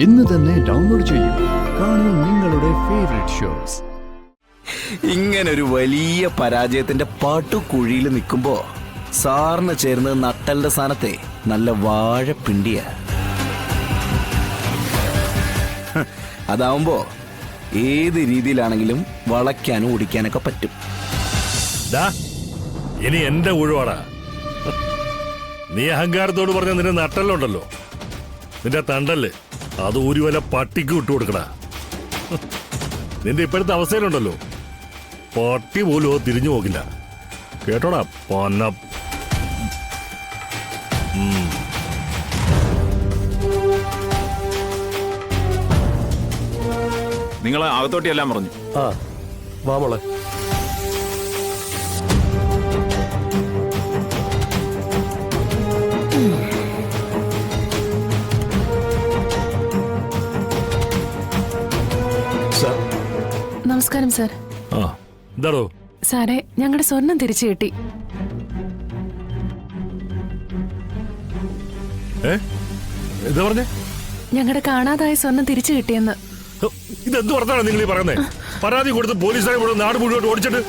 ഇന്ന് തന്നെ ഡൗൺലോഡ് ചെയ്യൂ. കാണൂ നിങ്ങളുടെ ഫേവറേറ്റ് ഷോസ്. ഇങ്ങനൊരു വലിയ പരാജയത്തിന്റെ പാട്ടുകുഴിയിൽ നിൽക്കുമ്പോ സാറിന് ചേർന്ന് നട്ടലിന്റെ സ്ഥാനത്തെ നല്ല വാഴപ്പിണ്ടിയ. അതാവുമ്പോ ഏത് രീതിയിലാണെങ്കിലും വളയ്ക്കാനും ഓടിക്കാനൊക്കെ പറ്റും. ഇനി എന്റെ ഒഴിവാടാ. നീ അഹങ്കാരത്തോട് പറഞ്ഞ നിന്റെ നട്ടല്ലുണ്ടല്ലോ, നിന്റെ തണ്ടല്ലേ, അത് ഒരു വല്ല പട്ടിക്ക് വിട്ടുകൊടുക്കടാ. നിന്റെ ഇപ്പോഴത്തെ അവസ്ഥയിലുണ്ടല്ലോ, പട്ടി പോലും തിരിഞ്ഞു പോകില്ല. കേട്ടോടാ പൊന്ന. നിങ്ങളെ അകത്തോട്ടി എല്ലാം പറഞ്ഞു. വാ മോളെ. നമസ്കാരം സാർ. എന്താടോ സാറേ, ഞങ്ങളുടെ സ്വർണം തിരിച്ചു കിട്ടി. എന്താ പറഞ്ഞേ? ഞങ്ങളുടെ കാണാതായ സ്വർണം തിരിച്ചു കിട്ടിയെന്ന്. ഇതെന്ത് പറഞ്ഞാണ് നിങ്ങൾ ഈ പറയുന്നത്? പരാതി കൊടുത്ത് പോലീസുകാരെ മുഴുവൻ നാട് മുഴുവൻ ഓടിച്ചിട്ട്.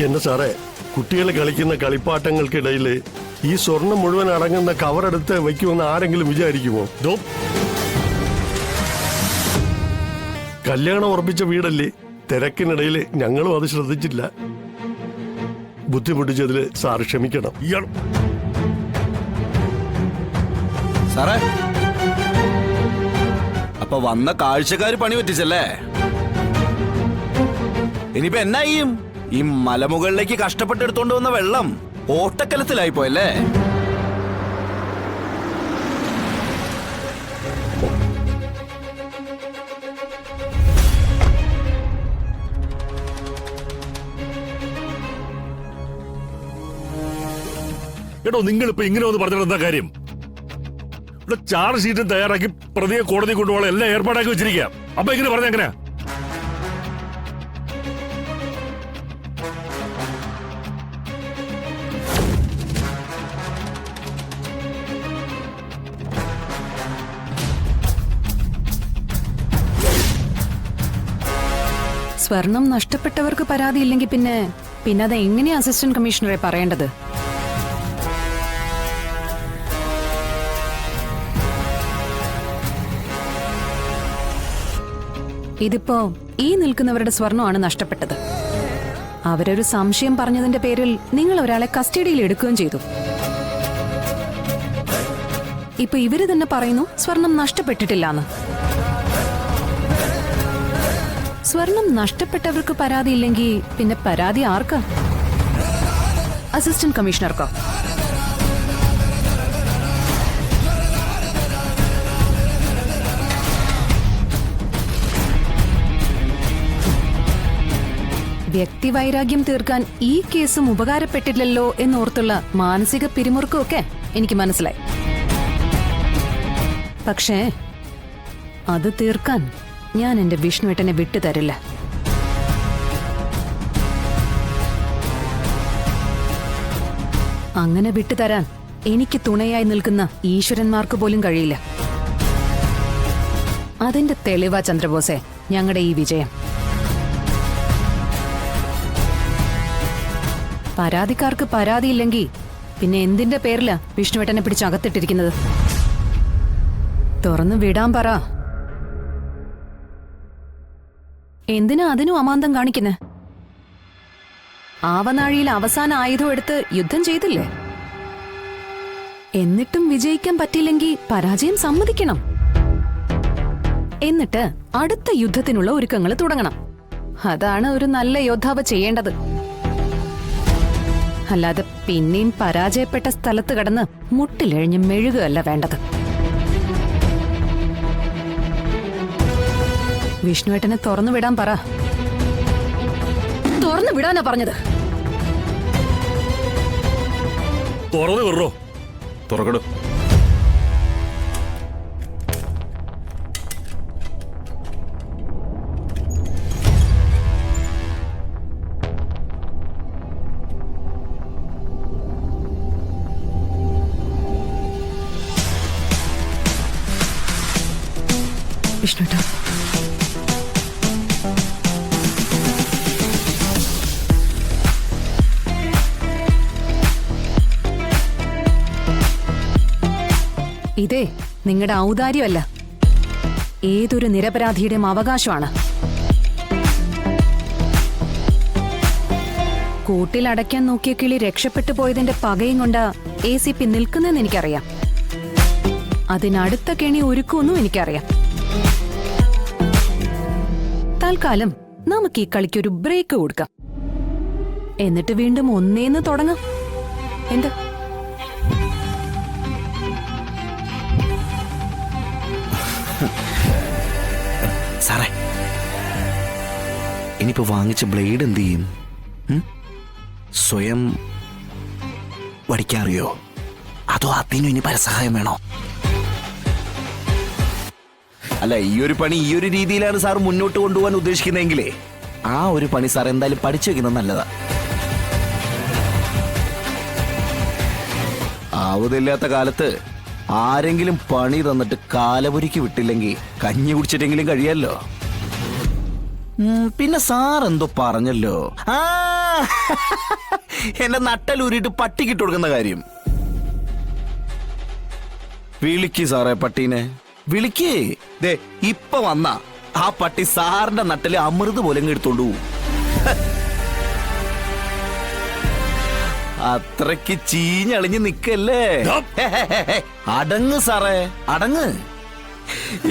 എന്റെ സാറേ, കുട്ടികൾ കളിക്കുന്ന കളിപ്പാട്ടങ്ങൾക്കിടയിൽ ഈ സ്വർണം മുഴുവൻ അടങ്ങുന്ന കവറെടുത്ത് വയ്ക്കുമെന്ന് ആരെങ്കിലും വിചാരിക്കുമോ? കല്യാണം ഉറപ്പിച്ച വീടല്ലേ, തിരക്കിനിടയിൽ ഞങ്ങളും അത് ശ്രദ്ധിച്ചില്ല. ബുദ്ധിമുട്ടിച്ചതിൽ സാറ് ക്ഷമിക്കണം. സാറേ, അപ്പൊ വന്ന കാഴ്ചക്കാര് പണി പറ്റിച്ചല്ലേ? ഇനിയിപ്പോ എന്നാ ചെയ്യും? ഈ മലമുകളിലേക്ക് കഷ്ടപ്പെട്ടെടുത്തോണ്ട് വന്ന വെള്ളം ഓട്ടക്കലത്തിലായി പോയല്ലേ? എടോ, നിങ്ങളിപ്പോ ഇങ്ങനെ ഒന്ന് പറഞ്ഞാൽ എന്താ കാര്യം? ഇവിടെ ചാർജ് ഷീറ്റും തയ്യാറാക്കി പ്രതിയെ കോടതി കൊണ്ടുപോകാൻ എല്ലാം ഏർപ്പാടാക്കി വെച്ചിരിക്കുക. അപ്പൊ ഇങ്ങനെ പറഞ്ഞ എങ്ങനെയാ? സ്വർണം നഷ്ടപ്പെട്ടവർക്ക് പരാതിയില്ലെങ്കിൽ പിന്നെ അത് എങ്ങനെയാ അസിസ്റ്റന്റ് കമ്മീഷണറെ പറയേണ്ടത്? ഇതിപ്പോ ഈ നിൽക്കുന്നവരുടെ സ്വർണമാണ് നഷ്ടപ്പെട്ടത്. അവരൊരു സംശയം പറഞ്ഞതിന്റെ പേരിൽ നിങ്ങൾ ഒരാളെ കസ്റ്റഡിയിൽ എടുക്കുകയും ചെയ്തു. ഇപ്പൊ ഇവര് തന്നെ പറയുന്നു സ്വർണം നഷ്ടപ്പെട്ടിട്ടില്ലാന്ന്. സ്വർണം നഷ്ടപ്പെട്ടവർക്ക് പരാതിയില്ലെങ്കിൽ പിന്നെ പരാതി ആർക്കാ? അസിസ്റ്റന്റ് കമ്മീഷണർക്കോ? വ്യക്തിവൈരാഗ്യം തീർക്കാൻ ഈ കേസും ഉപകാരപ്പെട്ടില്ലല്ലോ എന്നോർത്തുള്ള മാനസിക പിരിമുറുക്കമൊക്കെ എനിക്ക് മനസ്സിലായി. പക്ഷേ അത് തീർക്കാൻ ഞാൻ എന്റെ വിഷ്ണുവേട്ടനെ വിട്ടുതരില്ല. അങ്ങനെ വിട്ടുതരാൻ എനിക്ക് തുണയായി നിൽക്കുന്ന ഈശ്വരന്മാർക്ക് പോലും കഴിയില്ല. അതിന്റെ തെളിവാ ചന്ദ്രബോസെ ഞങ്ങളുടെ ഈ വിജയം. പരാതിക്കാർക്ക് പരാതിയില്ലെങ്കിൽ പിന്നെ എന്തിന്റെ പേരിലാ വിഷ്ണുവേട്ടനെ പിടിച്ച് അകത്തിട്ടിരിക്കുന്നത്? തുറന്നു വിടാൻ പറ. എന്തിനാ അതിനും അമാന്തം കാണിക്കുന്നെ? ആവനാഴിയിൽ അവസാന ആയുധം എടുത്ത് യുദ്ധം ചെയ്തില്ലേ? എന്നിട്ടും വിജയിക്കാൻ പറ്റിയില്ലെങ്കിൽ പരാജയം സമ്മതിക്കണം. എന്നിട്ട് അടുത്ത യുദ്ധത്തിനുള്ള ഒരുക്കങ്ങൾ തുടങ്ങണം. അതാണ് ഒരു നല്ല യോദ്ധാവ് ചെയ്യേണ്ടത്. അല്ലാതെ പിന്നെയും പരാജയപ്പെട്ട സ്ഥലത്ത് കടന്ന് മുട്ടിലെഴിഞ്ഞ് മെഴുകുകയല്ല വേണ്ടത്. വിഷ്ണുവേട്ടനെ തുറന്നു വിടാൻ പറ. തുറന്നു വിടാനാ പറഞ്ഞത്. തുറന്നു വിടറോ? തുറക്കടോ. വിഷ്ണുട്ടാ. ഇതേ നിങ്ങളുടെ ഔദാര്യമല്ല, ഏതൊരു നിരപരാധിയുടെയും അവകാശമാണ്. കൂട്ടിലടയ്ക്കാൻ നോക്കിയ കിളി രക്ഷപ്പെട്ടു പോയതിന്റെ പകയും കൊണ്ട് ACP നിൽക്കുന്നെന്ന് എനിക്കറിയാം. അതിനടുത്ത കെണി ഒരുക്കുമെന്നും എനിക്കറിയാം. തൽക്കാലം നമുക്ക് ഈ കളിക്കൊരു ബ്രേക്ക് കൊടുക്കാം, എന്നിട്ട് വീണ്ടും ഒന്നേന്ന് തുടങ്ങാം. എന്താ? സാറേ, ഇനിയിപ്പോ വാങ്ങിച്ച ബ്ലേഡ് എന്ത് ചെയ്യും? സ്വയം വടിക്കാറിയോ, അതോ അതിനും ഇനി പരസഹായം വേണോ? അല്ല, ഈ ഒരു പണി ഈ ഒരു രീതിയിലാണ് സാർ മുന്നോട്ട് കൊണ്ടുപോകാൻ ഉദ്ദേശിക്കുന്നതെങ്കിലേ ആ ഒരു പണി സാർ എന്തായാലും പഠിച്ചു വെക്കുന്നത് നല്ലതാ. ആവതില്ലാത്ത കാലത്ത് ആരെങ്കിലും പണി തന്നിട്ട് കാലപുരിക്ക് വിട്ടില്ലെങ്കിൽ കഞ്ഞി കുടിച്ചിട്ടെങ്കിലും കഴിയാലോ. പിന്നെ സാർ എന്തോ പറഞ്ഞല്ലോ, ആ എന്റെ നട്ടലൂരിട്ട് പട്ടിക്കിട്ട് കൊടുക്കുന്ന കാര്യം. വിളിക്ക് സാറേ പട്ടീനെ, വിളിക്കേ. ദേ ഇപ്പൊ വന്ന ആ പട്ടി സാറിന്റെ നട്ടല് അമൃത് പോലെ എടുത്തോണ്ടു പോവും. അത്രയ്ക്ക് ചീഞ്ഞളിഞ്ഞ് നിക്കല്ലേ. അടങ്ങ് സാറേ, അടങ്ങ്.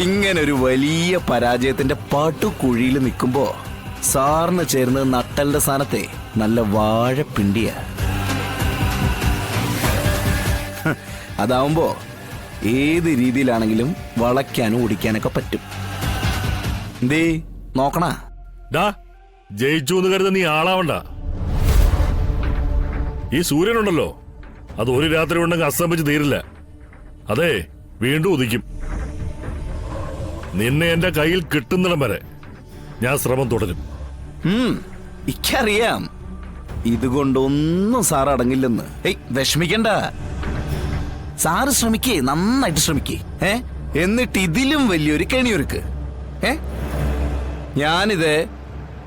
ഇങ്ങനൊരു വലിയ പരാജയത്തിന്റെ പട്ടുകുഴിയിൽ നിൽക്കുമ്പോ സാറിന് ചേർന്ന് നട്ടലിന്റെ സ്ഥാനത്തെ നല്ല വാഴപ്പിണ്ടിയ. അതാവുമ്പോ ഏത് രീതിയിലാണെങ്കിലും വളയ്ക്കാനും ഓടിക്കാനൊക്കെ പറ്റും. എന്തേ നോക്കണ? ജയിച്ചു എന്ന് കരുത നീ ആളാവണ്ട. ഈ സൂര്യനുണ്ടല്ലോ, അത് ഒരു രാത്രി ഉണ്ടെങ്കിൽ അസ്തമിച്ച് തീരില്ല. അതെ, വീണ്ടും ഉദിക്കും. നിന്നെ എന്റെ കയ്യിൽ കിട്ടുന്നിടം വരെ ഞാൻ ശ്രമം തുടരും. എനിക്കറിയാം ഇതുകൊണ്ടൊന്നും സാർ അടങ്ങില്ലെന്ന്. വിഷമിക്കണ്ട, സാറ് ശ്രമിക്കേ, നന്നായിട്ട് ശ്രമിക്കേ. എന്നിട്ട് ഇതിലും വലിയൊരു കെണിയൊരുക്ക്. ഞാനിത്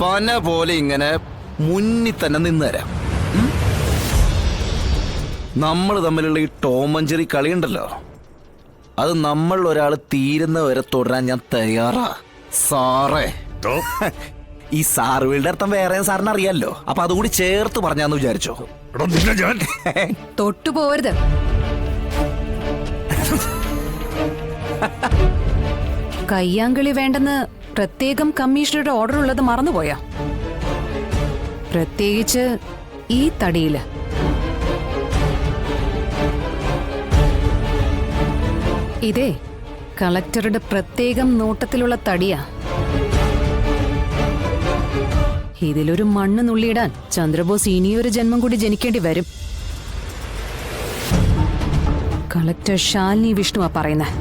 പന പോലെ ഇങ്ങനെ മുന്നിൽ തന്നെ നിന്നുതരാം. നമ്മൾ തമ്മിലുള്ള ഈ ടോം ആൻഡ് ജെറി കളിയുണ്ടല്ലോ, അത് നമ്മൾ ഒരാൾ തീരുന്ന വരെ തുടരാൻ ഞാൻ തയ്യാറാ സാറേ. ഈ സാറുകളുടെ അർത്ഥം വേറെ സാറിന് അറിയാലോ, അപ്പൊ അതുകൂടി ചേർത്ത് പറഞ്ഞാന്ന് വിചാരിച്ചോ? തൊട്ടുപോകരുത്. കയ്യാങ്കളി വേണ്ടെന്ന് പ്രത്യേകം കമ്മീഷണറുടെ ഓർഡർ ഉള്ളത് മറന്നുപോയാ? പ്രത്യേകിച്ച് ഈ തടിയില്. ഇതേ കളക്ടറുടെ പ്രത്യേകം നോട്ടത്തിലുള്ള തടിയാ. ഇതിലൊരു മണ്ണ് നുള്ളിയിടാൻ ചന്ദ്രബോസ് ഇനിയൊരു ജന്മം കൂടി ജനിക്കേണ്ടി വരും. കളക്ടർ ശാലിനി വിഷ്ണുവാ പറയുന്നത്.